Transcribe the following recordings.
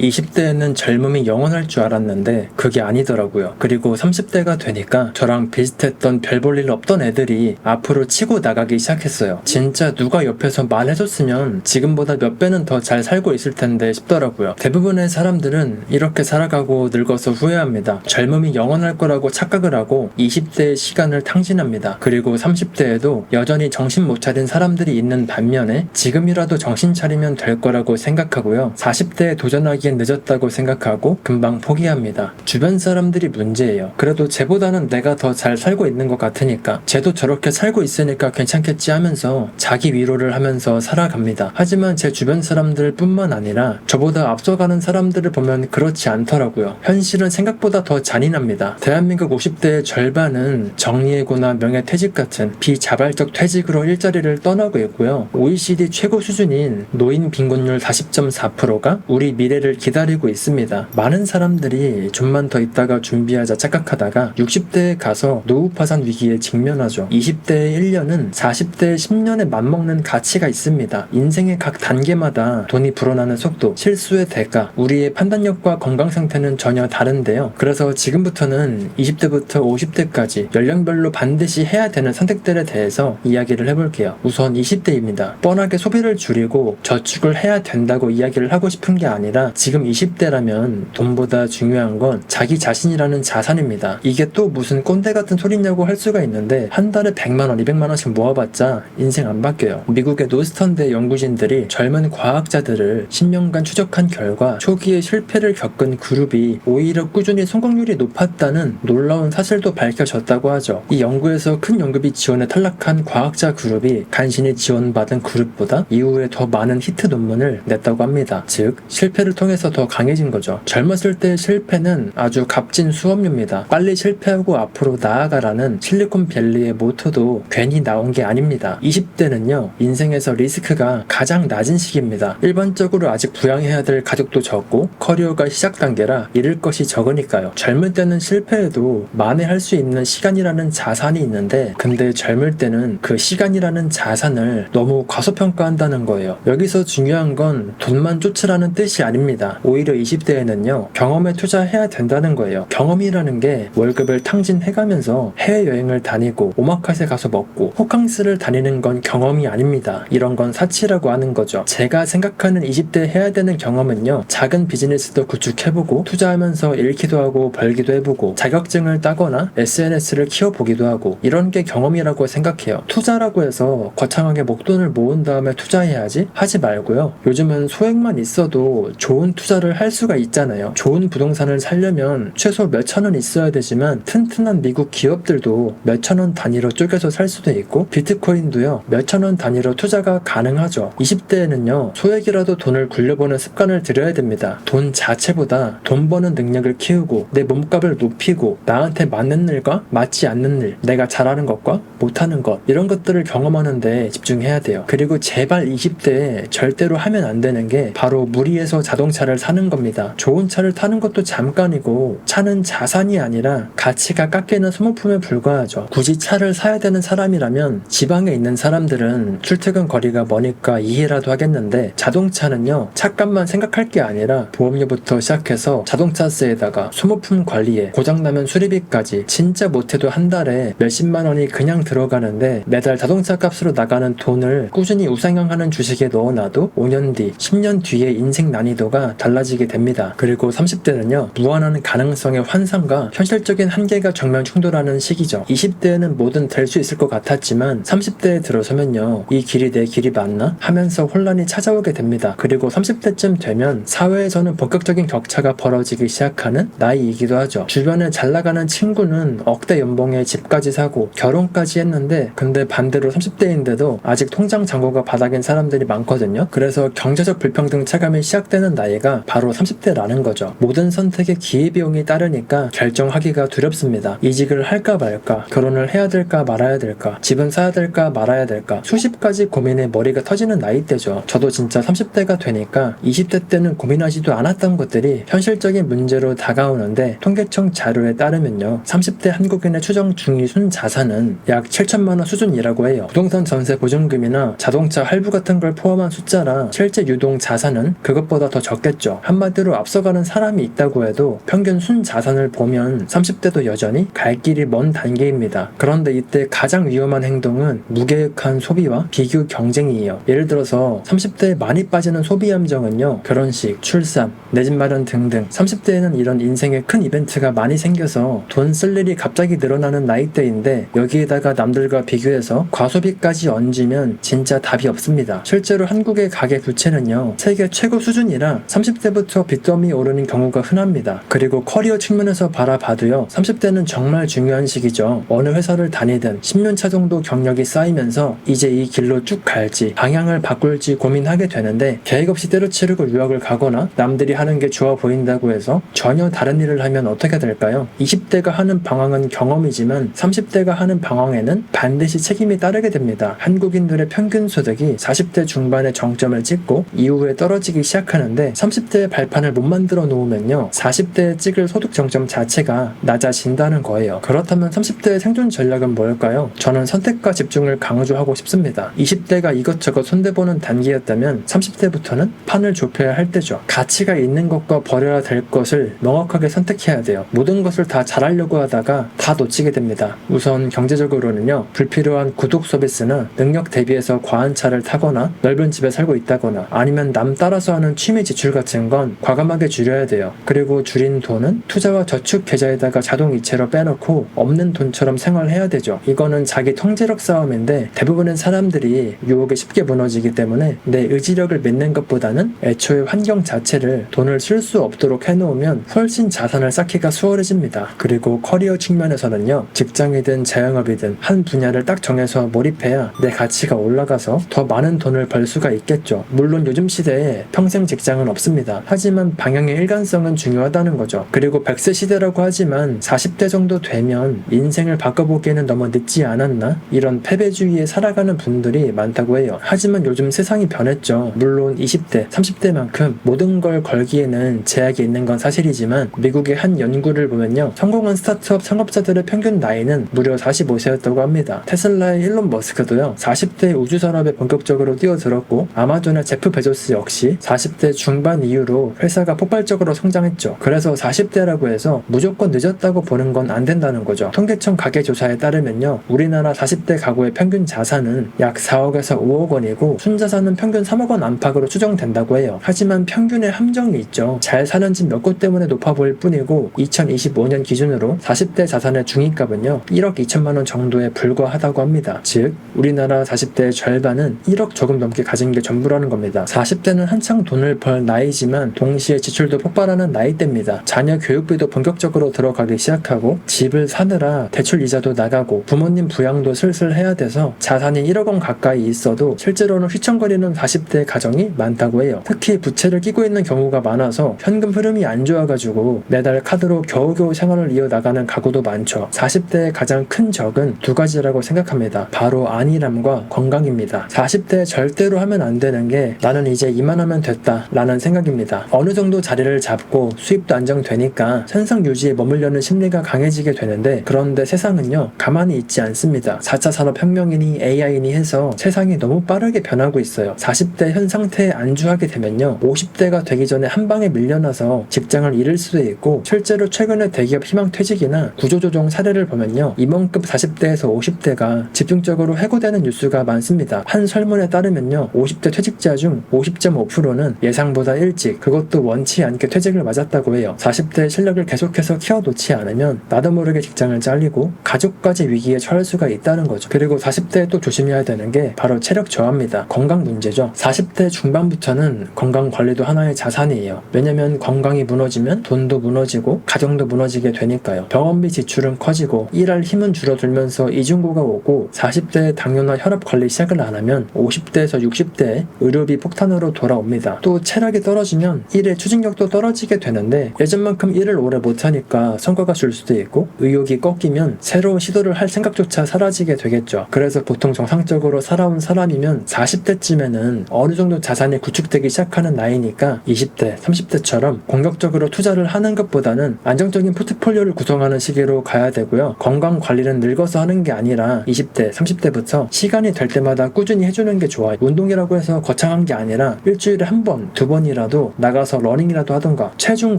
20대에는 젊음이 영원할 줄 알았는데 그게 아니더라고요. 그리고 30대가 되니까 저랑 비슷했던 별 볼 일 없던 애들이 앞으로 치고 나가기 시작했어요. 진짜 누가 옆에서 말해줬으면 지금보다 몇 배는 더 잘 살고 있을 텐데 싶더라고요. 대부분의 사람들은 이렇게 살아가고 늙어서 후회합니다. 젊음이 영원할 거라고 착각을 하고 20대의 시간을 탕진합니다. 그리고 30대에도 여전히 정신 못 차린 사람들이 있는 반면에 지금이라도 정신 차리면 될 거라고 생각하고요. 40대에 도전하기엔 늦었다고 생각하고 금방 포기합니다. 주변 사람들이 문제예요. 그래도 쟤보다는 내가 더 잘 살고 있는 것 같으니까, 쟤도 저렇게 살고 있으니까 괜찮겠지 하면서 자기 위로를 하면서 살아갑니다. 하지만 제 주변 사람들 뿐만 아니라 저보다 앞서가는 사람들을 보면 그렇지 않더라고요. 현실은 생각보다 더 잔인합니다. 대한민국 50대의 절반은 정리해고나 명예퇴직 같은 비자발적 퇴직으로 일자리를 떠나고 있고요. OECD 최고 수준인 노인 빈곤율 40.4%가 우리 미래를 기다리고 있습니다. 많은 사람들이 좀만 더 있다가 준비하자 착각하다가 60대에 가서 노후 파산 위기에 직면하죠. 20대의 1년은 40대의 10년에 맞먹는 가치가 있습니다. 인생의 각 단계마다 돈이 불어나는 속도, 실수의 대가, 우리의 판단력과 건강 상태는 전혀 다른데요. 그래서 지금부터는 20대부터 50대까지 연령별로 반드시 해야 되는 선택들에 대해서 이야기를 해볼게요. 우선 20대입니다. 뻔하게 소비를 줄이고 저축을 해야 된다고 이야기를 하고 싶은 게 아니라 지금 20대라면 돈보다 중요한 건 자기 자신이라는 자산입니다. 이게 또 무슨 꼰대 같은 소리냐고 할 수가 있는데 한 달에 100만원, 200만원씩 모아봤자 인생 안 바뀌어요. 미국의 노스턴대 연구진들이 젊은 과학자들을 10년간 추적한 결과 초기에 실패를 겪은 그룹이 오히려 꾸준히 성공률이 높았다는 놀라운 사실도 밝혀졌다고 하죠. 이 연구에서 큰 연구비 지원에 탈락한 과학자 그룹이 간신히 지원받은 그룹보다 이후에 더 많은 히트 논문을 냈다고 합니다. 즉 실패를 통해서 더 강해진 거죠. 젊었을 때의 실패는 아주 값진 수업료입니다. 빨리 실패하고 앞으로 나아가라는 실리콘밸리의 모토도 괜히 나온 게 아닙니다. 20대는요 인생에서 리스크가 가장 낮은 시기입니다. 일반적으로 아직 부양해야 될 가족도 적고 커리어가 시작 단계라 잃을 것이 적으니까요. 젊을 때는 실패해도 만회할 수 있는 시간이라는 자산이 있는데, 근데 젊을 때는 그 시간이라는 자산을 너무 과소평가한다는 거예요. 여기서 중요한 건 돈만 쫓으라는 뜻이 아닙니다. 오히려 20대에는요 경험에 투자해야 된다는 거예요. 경험이라는 게 월급을 탕진해가면서 해외여행을 다니고 오마카세 가서 먹고 호캉스를 다니는 건 경험이 아닙니다. 이런 건 사치라고 하는 거죠. 제가 생각하는 20대 해야 되는 경험은요, 작은 비즈니스도 구축해보고 투자하면서 잃기도 하고 벌기도 해보고 자격증을 따거나 SNS를 키워보기도 하고, 이런 게 경험이라고 생각해요. 투자라고 해서 거창하게 목돈을 모은 다음에 투자해야지 하지 말고요. 요즘은 소액만 있어도 좋은 투자를 할 수가 있잖아요. 좋은 부동산을 사려면 최소 몇천원 있어야 되지만 튼튼한 미국 기업들도 몇천원 단위로 쪼개서 살 수도 있고 비트코인도요 몇천원 단위로 투자가 가능하죠. 20대에는요 소액이라도 돈을 굴려보는 습관을 들여야 됩니다. 돈 자체보다 돈 버는 능력을 키우고 내 몸값을 높이고 나한테 맞는 일과 맞지 않는 일, 내가 잘하는 것과 못하는 것, 이런 것들을 경험하는 데 집중해야 돼요. 그리고 제발 20대에 절대로 하면 안 되는 게 바로 무리해서 자동차를 사는 겁니다. 좋은 차를 타는 것도 잠깐이고 차는 자산이 아니라 가치가 깎이는 소모품에 불과하죠. 굳이 차를 사야 되는 사람이라면 지방에 있는 사람들은 출퇴근 거리가 머니까 이해라도 하겠는데, 자동차는요 차값만 생각할 게 아니라 보험료부터 시작해서 자동차세에다가 소모품 관리에 고장나면 수리비까지 진짜 못해도 한 달에 몇십만 원이 그냥 들어가는데, 매달 자동차 값으로 나가는 돈을 꾸준히 우상향하는 주식에 넣어놔도 5년 뒤, 10년 뒤에 인생 난이도가 달라지게 됩니다. 그리고 30대는요 무한한 가능성의 환상과 현실적인 한계가 정면 충돌하는 시기죠. 20대에는 뭐든 될 수 있을 것 같았지만 30대에 들어서면요 이 길이 내 길이 맞나? 하면서 혼란이 찾아오게 됩니다. 그리고 30대쯤 되면 사회에서는 본격적인 격차가 벌어지기 시작하는 나이이기도 하죠. 주변에 잘 나가는 친구는 억대 연봉에 집까지 사고 결혼까지 했는데, 근데 반대로 30대인데도 아직 통장 잔고가 바닥인 사람들이 많거든요. 그래서 경제적 불평등 체감이 시작되는 나이가 바로 30대라는 거죠. 모든 선택에 기회비용이 따르니까 결정하기가 두렵습니다. 이직을 할까 말까, 결혼을 해야 될까 말아야 될까, 집은 사야 될까 말아야 될까, 수십 가지 고민에 머리가 터지는 나이대죠. 저도 진짜 30대가 되니까 20대 때는 고민하지도 않았던 것들이 현실적인 문제로 다가오는데, 통계청 자료에 따르면요 30대 한국인의 추정 중위 순자산은 약 7천만 원 수준이라고 해요. 부동산 전세 보증금이나 자동차 할부 같은 걸 포함한 숫자라 실제 유동 자산은 그것보다 더 적게 없겠죠. 한마디로 앞서가는 사람이 있다고 해도 평균 순자산을 보면 30대도 여전히 갈 길이 먼 단계입니다. 그런데 이때 가장 위험한 행동은 무계획한 소비와 비교 경쟁이에요. 예를 들어서 30대에 많이 빠지는 소비 함정은요, 결혼식, 출산, 내 집 마련 등등 30대에는 이런 인생의 큰 이벤트가 많이 생겨서 돈 쓸 일이 갑자기 늘어나는 나이대인데 여기에다가 남들과 비교해서 과소비까지 얹으면 진짜 답이 없습니다. 실제로 한국의 가계 부채는요, 세계 최고 수준이라 30대부터 빚더미 오르는 경우가 흔합니다. 그리고 커리어 측면에서 바라봐도요, 30대는 정말 중요한 시기죠. 어느 회사를 다니든 10년차 정도 경력이 쌓이면서 이제 이 길로 쭉 갈지 방향을 바꿀지 고민하게 되는데 계획 없이 때려치르고 유학을 가거나 남들이 하는 게 좋아 보인다고 해서 전혀 다른 일을 하면 어떻게 될까요? 20대가 하는 방황은 경험이지만 30대가 하는 방황에는 반드시 책임이 따르게 됩니다. 한국인들의 평균 소득이 40대 중반에 정점을 찍고 이후에 떨어지기 시작하는데 30대의 발판을 못 만들어 놓으면요, 40대에 찍을 소득 정점 자체가 낮아진다는 거예요. 그렇다면 30대의 생존 전략은 뭘까요? 저는 선택과 집중을 강조하고 싶습니다. 20대가 이것저것 손대보는 단계였다면 30대부터는 판을 좁혀야 할 때죠. 가치가 있는 것과 버려야 될 것을 명확하게 선택해야 돼요. 모든 것을 다 잘하려고 하다가 다 놓치게 됩니다. 우선 경제적으로는요, 불필요한 구독 서비스나 능력 대비해서 과한 차를 타거나 넓은 집에 살고 있다거나 아니면 남 따라서 하는 취미 지출 같은 건 과감하게 줄여야 돼요. 그리고 줄인 돈은 투자와 저축 계좌에다가 자동 이체로 빼놓고 없는 돈처럼 생활해야 되죠. 이거는 자기 통제력 싸움인데 대부분의 사람들이 유혹에 쉽게 무너지기 때문에 내 의지력을 믿는 것보다는 애초에 환경 자체를 돈을 쓸 수 없도록 해놓으면 훨씬 자산을 쌓기가 수월해집니다. 그리고 커리어 측면에서는요, 직장이든 자영업이든 한 분야를 딱 정해서 몰입해야 내 가치가 올라가서 더 많은 돈을 벌 수가 있겠죠. 물론 요즘 시대에 평생 직장은 없습니다. 하지만 방향의 일관성은 중요하다는 거죠. 그리고 100세 시대라고 하지만 40대 정도 되면 인생을 바꿔보기에는 너무 늦지 않았나? 이런 패배주의에 살아가는 분들이 많다고 해요. 하지만 요즘 세상이 변했죠. 물론 20대, 30대만큼 모든 걸 걸기에는 제약이 있는 건 사실이지만 미국의 한 연구를 보면요, 성공한 스타트업 창업자들의 평균 나이는 무려 45세였다고 합니다. 테슬라의 일론 머스크도요, 40대 우주산업에 본격적으로 뛰어들었고 아마존의 제프 베조스 역시 40대 중반 이후로 회사가 폭발적으로 성장했죠. 그래서 40대라고 해서 무조건 늦었다고 보는 건 안 된다는 거죠. 통계청 가계조사에 따르면요, 우리나라 40대 가구의 평균 자산은 약 4억에서 5억 원이고 순자산은 평균 3억 원 안팎으로 추정된다고 해요. 하지만 평균의 함정이 있죠. 잘 사는 집 몇 곳 때문에 높아 보일 뿐이고 2025년 기준으로 40대 자산의 중위값은요, 1억 2천만 원 정도에 불과하다고 합니다. 즉 우리나라 40대의 절반은 1억 조금 넘게 가진 게 전부라는 겁니다. 40대는 한창 돈을 벌 나이지만 동시에 지출도 폭발하는 나이대입니다. 자녀 교육비도 본격적으로 들어가기 시작하고 집을 사느라 대출 이자도 나가고 부모님 부양도 슬슬 해야 돼서 자산이 1억 원 가까이 있어도 실제로는 휘청거리는 40대 가정이 많다고 해요. 특히 부채를 끼고 있는 경우가 많아서 현금 흐름이 안 좋아가지고 매달 카드로 겨우겨우 생활을 이어나가는 가구도 많죠. 40대의 가장 큰 적은 두 가지라고 생각합니다. 바로 안일함과 건강입니다. 40대에 절대로 하면 안 되는 게 나는 이제 이만하면 됐다 라는 생각입니다. 어느 정도 자리를 잡고 수입도 안정되니까 현상 유지에 머물려는 심리가 강해지게 되는데, 그런데 세상은요, 가만히 있지 않습니다. 4차 산업혁명이니 AI니 해서 세상이 너무 빠르게 변하고 있어요. 40대 현 상태에 안주하게 되면요, 50대가 되기 전에 한 방에 밀려나서 직장을 잃을 수도 있고, 실제로 최근에 대기업 희망퇴직이나 구조조정 사례를 보면요, 임원급 40대에서 50대가 집중적으로 해고되는 뉴스가 많습니다. 한 설문에 따르면요, 50대 퇴직자 중 50.5%는 예상보다 일찍, 그것도 원치 않게 퇴직을 맞았다고 해요. 40대의 실력을 계속해서 키워놓지 않으면 나도 모르게 직장을 잘리고 가족까지 위기에 처할 수가 있다는 거죠. 그리고 40대에 또 조심해야 되는 게 바로 체력 저하입니다. 건강 문제죠. 40대 중반부터는 건강 관리도 하나의 자산이에요. 왜냐면 건강이 무너지면 돈도 무너지고 가정도 무너지게 되니까요. 병원비 지출은 커지고 일할 힘은 줄어들면서 이중고가 오고 40대에 당뇨나 혈압 관리 시작을 안 하면 50대에서 60대에 의료비 폭탄으로 돌아옵니다. 또 체력이 떨어지면 일의 추진력도 떨어지게 되는데 예전만큼 일을 오래 못하니까 성과가 줄 수도 있고, 의욕이 꺾이면 새로운 시도를 할 생각조차 사라지게 되겠죠. 그래서 보통 정상적으로 살아온 사람이면 40대쯤에는 어느 정도 자산이 구축되기 시작하는 나이니까 20대, 30대처럼 공격적으로 투자를 하는 것보다는 안정적인 포트폴리오를 구성하는 시기로 가야 되고요. 건강 관리는 늙어서 하는 게 아니라 20대, 30대부터 시간이 될 때마다 꾸준히 해주는 게 좋아요. 운동이라고 해서 거창한 게 아니라 일주일에 한 번, 두 번이라도 시간이라도 나가서 러닝이라도 하던가 체중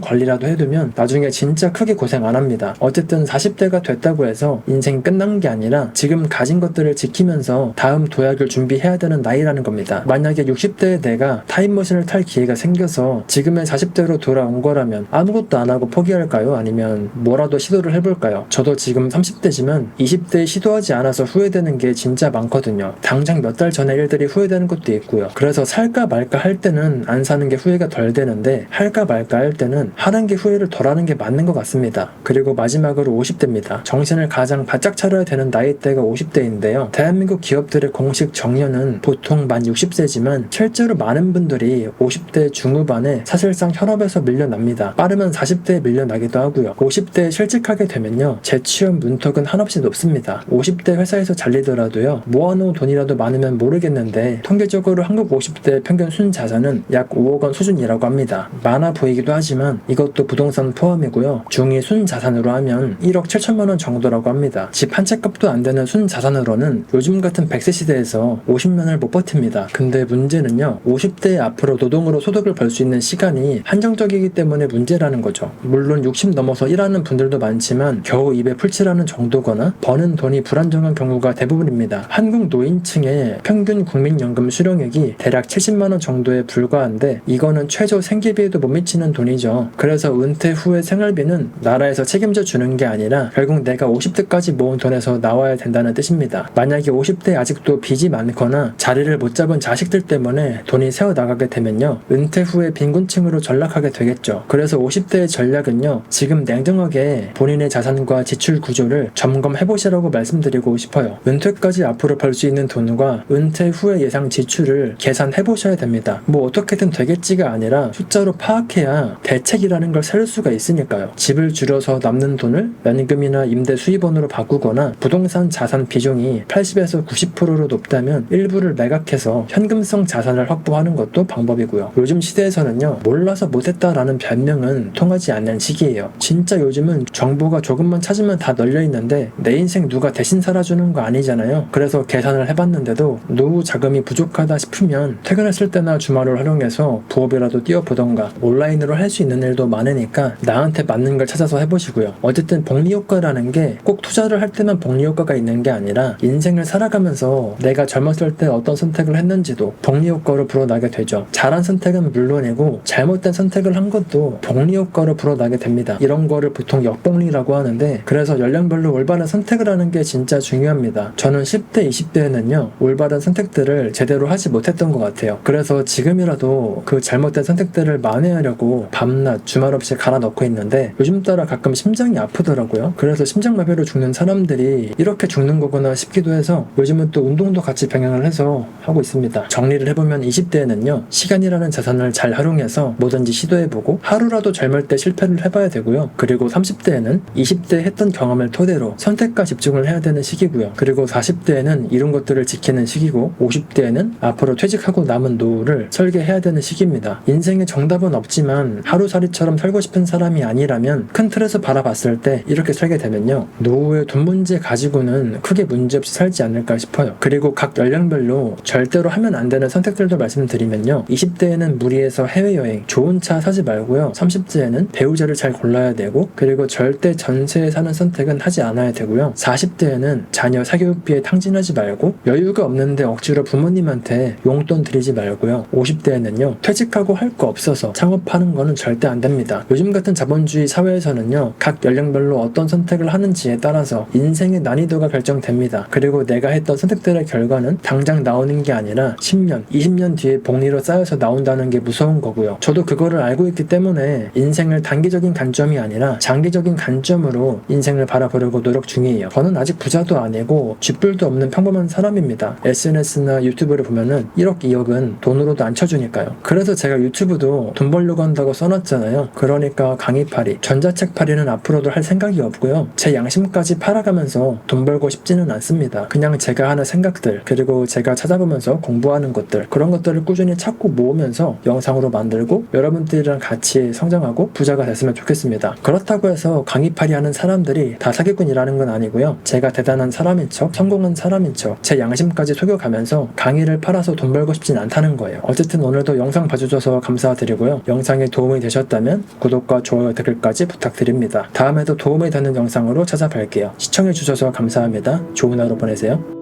관리라도 해두면 나중에 진짜 크게 고생 안 합니다. 어쨌든 40대가 됐다고 해서 인생이 끝난 게 아니라 지금 가진 것들을 지키면서 다음 도약을 준비해야 되는 나이라는 겁니다. 만약에 60대의 내가 타임머신을 탈 기회가 생겨서 지금의 40대로 돌아온 거라면 아무것도 안 하고 포기할까요? 아니면 뭐라도 시도를 해볼까요? 저도 지금 30대지만 20대에 시도하지 않아서 후회되는 게 진짜 많거든요. 당장 몇 달 전에 일들이 후회되는 것도 있고요. 그래서 살까 말까 할 때는 안 사는 게 후회가 덜 되는데 할까 말까 할 때는 하는 게 후회를 덜 하는 게 맞는 것 같습니다. 그리고 마지막으로 50대입니다. 정신을 가장 바짝 차려야 되는 나이대가 50대인데요. 대한민국 기업들의 공식 정년은 보통 만 60세지만 실제로 많은 분들이 50대 중후반에 사실상 현업에서 밀려납니다. 빠르면 40대에 밀려나기도 하고요. 50대에 실직하게 되면요. 재취업 문턱은 한없이 높습니다. 50대 회사에서 잘리더라도요. 모아놓은 돈이라도 많으면 모르겠는데 통계적으로 한국 50대 평균 순자산은 약 5억 원 수준이라고 합니다. 많아 보이기도 하지만 이것도 부동산 포함이고요. 중위 순자산으로 하면 1억 7천만 원 정도라고 합니다. 집 한 채 값도 안 되는 순자산으로는 요즘 같은 100세 시대에서 50년을 못 버팁니다. 근데 문제는요. 50대 앞으로 노동으로 소득을 벌 수 있는 시간이 한정적이기 때문에 문제라는 거죠. 물론 60 넘어서 일하는 분들도 많지만 겨우 입에 풀칠하는 정도거나 버는 돈이 불안정한 경우가 대부분입니다. 한국 노인층의 평균 국민연금 수령액이 대략 70만 원 정도에 불과한데 이거는 최저 생계비에도 못 미치는 돈이죠. 그래서 은퇴 후의 생활비는 나라에서 책임져 주는 게 아니라 결국 내가 50대까지 모은 돈에서 나와야 된다는 뜻입니다. 만약에 50대에 아직도 빚이 많거나 자리를 못 잡은 자식들 때문에 돈이 새어나가게 되면요. 은퇴 후에 빈곤층으로 전락하게 되겠죠. 그래서 50대의 전략은요. 지금 냉정하게 본인의 자산과 지출 구조를 점검해보시라고 말씀드리고 싶어요. 은퇴까지 앞으로 벌 수 있는 돈과 은퇴 후의 예상 지출을 계산해보셔야 됩니다. 뭐 어떻게든 되겠지가 아니라 숫자로 파악해야 대책이라는 걸 세울 수가 있으니까요. 집을 줄여서 남는 돈을 연금이나 임대 수입원으로 바꾸거나 부동산 자산 비중이 80에서 90%로 높다면 일부를 매각해서 현금성 자산을 확보하는 것도 방법이고요. 요즘 시대에서는요. 몰라서 못했다라는 변명은 통하지 않는 시기예요. 진짜 요즘은 정보가 조금만 찾으면 다 널려있는데 내 인생 누가 대신 살아주는 거 아니잖아요. 그래서 계산을 해봤는데도 노후 자금이 부족하다 싶으면 퇴근했을 때나 주말을 활용해서 부업이라도 뛰어보던가 온라인으로 할 수 있는 일도 많으니까 나한테 맞는 걸 찾아서 해보시고요. 어쨌든 복리효과라는 게 꼭 투자를 할 때만 복리효과가 있는 게 아니라 인생을 살아가면서 내가 젊었을 때 어떤 선택을 했는지도 복리효과로 불어나게 되죠. 잘한 선택은 물론이고 잘못된 선택을 한 것도 복리효과로 불어나게 됩니다. 이런 거를 보통 역복리라고 하는데 그래서 연령별로 올바른 선택을 하는 게 진짜 중요합니다. 저는 10대, 20대에는요. 올바른 선택들을 제대로 하지 못했던 것 같아요. 그래서 지금이라도 그 잘못된 선택들을 만회하려고 밤낮 주말 없이 갈아 넣고 있는데 요즘 따라 가끔 심장이 아프더라고요. 그래서 심장마비로 죽는 사람들이 이렇게 죽는 거구나 싶기도 해서 요즘은 또 운동도 같이 병행을 해서 하고 있습니다. 정리를 해보면 20대에는요. 시간이라는 자산을 잘 활용해서 뭐든지 시도해보고 하루라도 젊을 때 실패를 해봐야 되고요. 그리고 30대에는 20대 했던 경험을 토대로 선택과 집중을 해야 되는 시기고요. 그리고 40대에는 이런 것들을 지키는 시기고 50대에는 앞으로 퇴직하고 남은 노후를 설계해야 되는 시기입니다. 인생에 정답은 없지만 하루살이처럼 살고 싶은 사람이 아니라면 큰 틀에서 바라봤을 때 이렇게 살게 되면요. 노후의 돈 문제 가지고는 크게 문제없이 살지 않을까 싶어요. 그리고 각 연령별로 절대로 하면 안 되는 선택들도 말씀드리면요. 20대에는 무리해서 해외여행, 좋은 차 사지 말고요. 30대에는 배우자를 잘 골라야 되고 그리고 절대 전세에 사는 선택은 하지 않아야 되고요. 40대에는 자녀 사교육비에 탕진하지 말고 여유가 없는데 억지로 부모님한테 용돈 드리지 말고요. 50대에는요. 퇴직하고 할 거 없어서 창업하는 거는 절대 안 됩니다. 요즘 같은 자본주의 사회에서는요. 각 연령별로 어떤 선택을 하는지에 따라서 인생의 난이도가 결정됩니다. 그리고 내가 했던 선택들의 결과는 당장 나오는 게 아니라 10년, 20년 뒤에 복리로 쌓여서 나온다는 게 무서운 거고요. 저도 그거를 알고 있기 때문에 인생을 단기적인 관점이 아니라 장기적인 관점으로 인생을 바라보려고 노력 중이에요. 저는 아직 부자도 아니고 쥐뿔도 없는 평범한 사람입니다. SNS나 유튜브를 보면은 1억, 2억은 돈으로도 안 쳐주니까요. 그래서 제가 유튜브도 돈 벌려고 한다고 써놨잖아요. 그러니까 강의팔이, 전자책팔이는 앞으로도 할 생각이 없고요. 제 양심까지 팔아가면서 돈 벌고 싶지는 않습니다. 그냥 제가 하는 생각들, 그리고 제가 찾아보면서 공부하는 것들, 그런 것들을 꾸준히 찾고 모으면서 영상으로 만들고 여러분들이랑 같이 성장하고 부자가 됐으면 좋겠습니다. 그렇다고 해서 강의팔이 하는 사람들이 다 사기꾼이라는 건 아니고요. 제가 대단한 사람인 척, 성공한 사람인 척, 제 양심까지 속여가면서 강의를 팔아서 돈 벌고 싶진 않다는 거예요. 어쨌든 오늘도 영상 봐주셔서 시청해주셔서 감사드리고요. 영상이 도움이 되셨다면 구독과 좋아요, 댓글까지 부탁드립니다. 다음에도 도움이 되는 영상으로 찾아뵐게요. 시청해주셔서 감사합니다. 좋은 하루 보내세요.